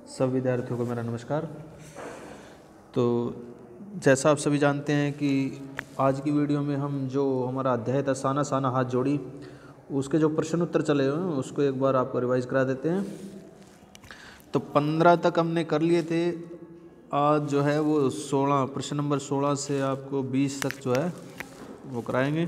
सब विद्यार्थियों को मेरा नमस्कार। तो जैसा आप सभी जानते हैं कि आज की वीडियो में हम जो हमारा अध्याय था साना साना हाथ जोड़ी, उसके जो प्रश्न उत्तर चले हुए हैं उसको एक बार आपको रिवाइज करा देते हैं। तो 15 तक हमने कर लिए थे। आज जो है वो 16 प्रश्न नंबर 16 से आपको 20 तक जो है वो कराएंगे।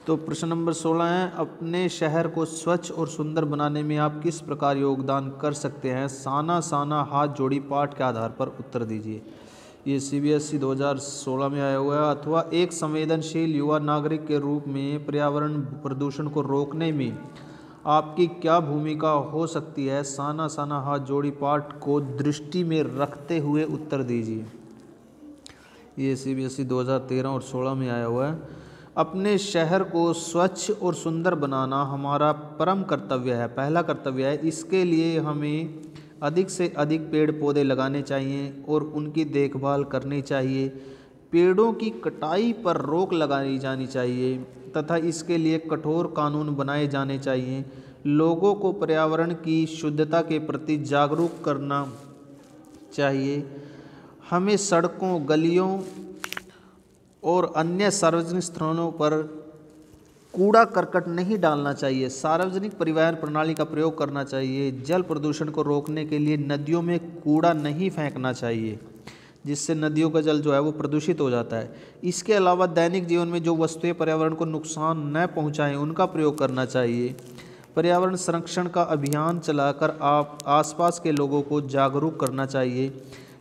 तो प्रश्न नंबर 16 है, अपने शहर को स्वच्छ और सुंदर बनाने में आप किस प्रकार योगदान कर सकते हैं? साना साना हाथ जोड़ी पाठ के आधार पर उत्तर दीजिए। ये CBSE 2016 में आया हुआ है। अथवा एक संवेदनशील युवा नागरिक के रूप में पर्यावरण प्रदूषण को रोकने में आपकी क्या भूमिका हो सकती है? साना साना हाथ जोड़ी पाठ को दृष्टि में रखते हुए उत्तर दीजिए। ये CBSE 2013 और 16 में आया हुआ है। अपने शहर को स्वच्छ और सुंदर बनाना हमारा परम कर्तव्य है, पहला कर्तव्य है। इसके लिए हमें अधिक से अधिक पेड़ पौधे लगाने चाहिए और उनकी देखभाल करनी चाहिए। पेड़ों की कटाई पर रोक लगाई जानी चाहिए तथा इसके लिए कठोर कानून बनाए जाने चाहिए। लोगों को पर्यावरण की शुद्धता के प्रति जागरूक करना चाहिए। हमें सड़कों, गलियों और अन्य सार्वजनिक स्थलों पर कूड़ा करकट नहीं डालना चाहिए। सार्वजनिक परिवहन प्रणाली का प्रयोग करना चाहिए। जल प्रदूषण को रोकने के लिए नदियों में कूड़ा नहीं फेंकना चाहिए, जिससे नदियों का जल जो है वो प्रदूषित हो जाता है। इसके अलावा दैनिक जीवन में जो वस्तुएं पर्यावरण को नुकसान न पहुंचाएं उनका प्रयोग करना चाहिए। पर्यावरण संरक्षण का अभियान चलाकर आप आसपास के लोगों को जागरूक करना चाहिए।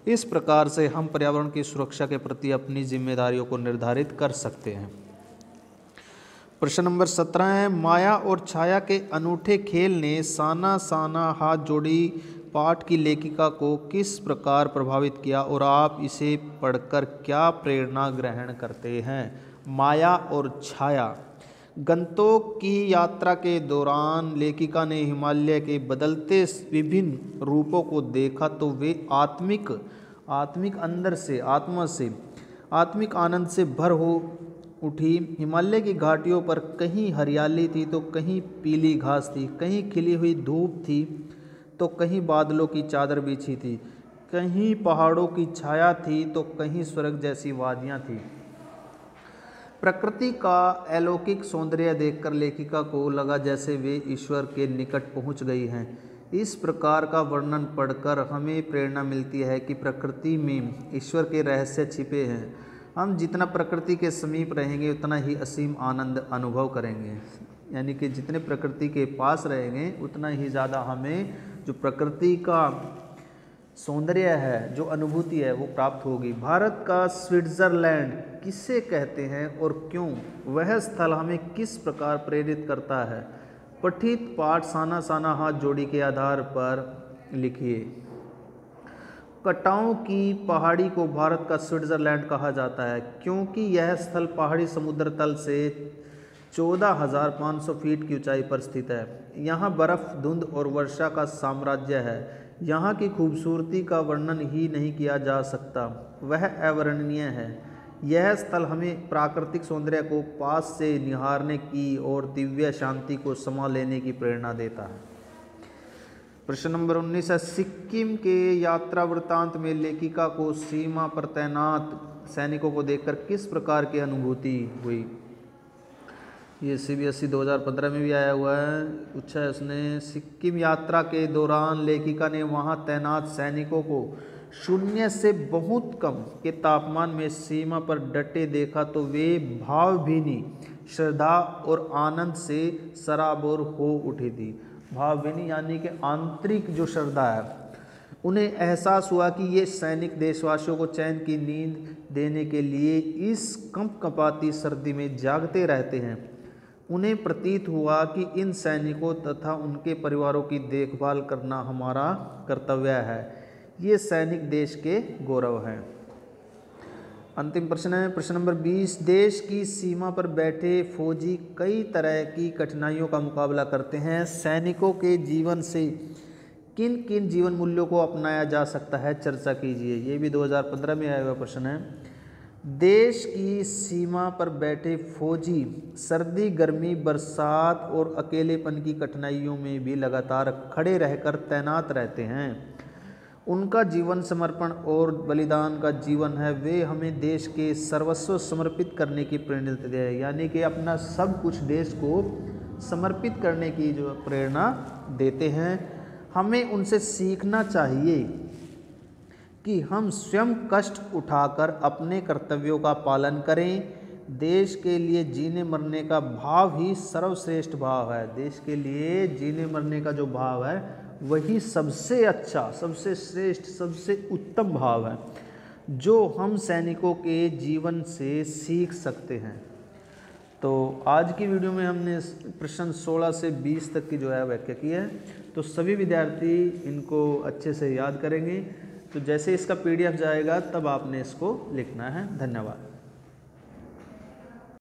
इस प्रकार से हम पर्यावरण की सुरक्षा के प्रति अपनी जिम्मेदारियों को निर्धारित कर सकते हैं। प्रश्न नंबर 17 है, माया और छाया के अनूठे खेल ने साना साना हाथ जोड़ी पाठ की लेखिका को किस प्रकार प्रभावित किया और आप इसे पढ़कर क्या प्रेरणा ग्रहण करते हैं? माया और छाया। गंतोक की यात्रा के दौरान लेखिका ने हिमालय के बदलते विभिन्न रूपों को देखा तो वे आत्मिक अंदर से आत्मिक आनंद से भर हो उठी। हिमालय की घाटियों पर कहीं हरियाली थी तो कहीं पीली घास थी, कहीं खिली हुई धूप थी तो कहीं बादलों की चादर बिछी थी, कहीं पहाड़ों की छाया थी तो कहीं स्वर्ग जैसी वादियां थी। प्रकृति का अलौकिक सौंदर्य देखकर लेखिका को लगा जैसे वे ईश्वर के निकट पहुंच गई हैं। इस प्रकार का वर्णन पढ़कर हमें प्रेरणा मिलती है कि प्रकृति में ईश्वर के रहस्य छिपे हैं। हम जितना प्रकृति के समीप रहेंगे उतना ही असीम आनंद अनुभव करेंगे। यानी कि जितने प्रकृति के पास रहेंगे उतना ही ज़्यादा हमें जो प्रकृति का सौंदर्य है, जो अनुभूति है, वो प्राप्त होगी। भारत का स्विट्ज़रलैंड किसे कहते हैं और क्यों? वह स्थल हमें किस प्रकार प्रेरित करता है? पठित पाठ साना साना हाथ जोड़ी के आधार पर लिखिए। कटाओं की पहाड़ी को भारत का स्विट्ज़रलैंड कहा जाता है क्योंकि यह स्थल पहाड़ी समुद्र तल से 14,500 फीट की ऊंचाई पर स्थित है। यहाँ बर्फ, धुंध और वर्षा का साम्राज्य है। यहाँ की खूबसूरती का वर्णन ही नहीं किया जा सकता, वह अवर्णनीय है। यह स्थल हमें प्राकृतिक सौंदर्य को पास से निहारने की और दिव्य शांति को समा लेने की प्रेरणा देता है। प्रश्न नंबर 19 है, सिक्किम के यात्रा वृत्तांत में लेखिका को सीमा पर तैनात सैनिकों को देखकर किस प्रकार की अनुभूति हुई? ये CBSE 2015 में भी आया हुआ है। पूछा है उसने, सिक्किम यात्रा के दौरान लेखिका ने वहाँ तैनात सैनिकों को 0 से बहुत कम के तापमान में सीमा पर डटे देखा तो वे भावभीनी श्रद्धा और आनंद से सराबोर हो उठी थी। भावभीनी यानी कि आंतरिक जो श्रद्धा है, उन्हें एहसास हुआ कि ये सैनिक देशवासियों को चैन की नींद देने के लिए इस कंपकंपाती सर्दी में जागते रहते हैं। उन्हें प्रतीत हुआ कि इन सैनिकों तथा उनके परिवारों की देखभाल करना हमारा कर्तव्य है। ये सैनिक देश के गौरव हैं। अंतिम प्रश्न है, प्रश्न नंबर 20, देश की सीमा पर बैठे फौजी कई तरह की कठिनाइयों का मुकाबला करते हैं। सैनिकों के जीवन से किन किन जीवन मूल्यों को अपनाया जा सकता है, चर्चा कीजिए। ये भी 2015 में आया हुआ प्रश्न है। देश की सीमा पर बैठे फौजी सर्दी, गर्मी, बरसात और अकेलेपन की कठिनाइयों में भी लगातार खड़े रहकर तैनात रहते हैं। उनका जीवन समर्पण और बलिदान का जीवन है, वे हमें देश के सर्वस्व समर्पित करने की प्रेरणा देते हैं। यानी कि अपना सब कुछ देश को समर्पित करने की जो प्रेरणा देते हैं। हमें उनसे सीखना चाहिए कि हम स्वयं कष्ट उठाकर अपने कर्तव्यों का पालन करें। देश के लिए जीने मरने का भाव ही सर्वश्रेष्ठ भाव है। देश के लिए जीने मरने का जो भाव है वही सबसे अच्छा, सबसे श्रेष्ठ, सबसे उत्तम भाव है जो हम सैनिकों के जीवन से सीख सकते हैं। तो आज की वीडियो में हमने प्रश्न 16 से 20 तक की जो है व्याख्या की है। तो सभी विद्यार्थी इनको अच्छे से याद करेंगे। तो जैसे इसका PDF जाएगा तब आपने इसको लिखना है। धन्यवाद।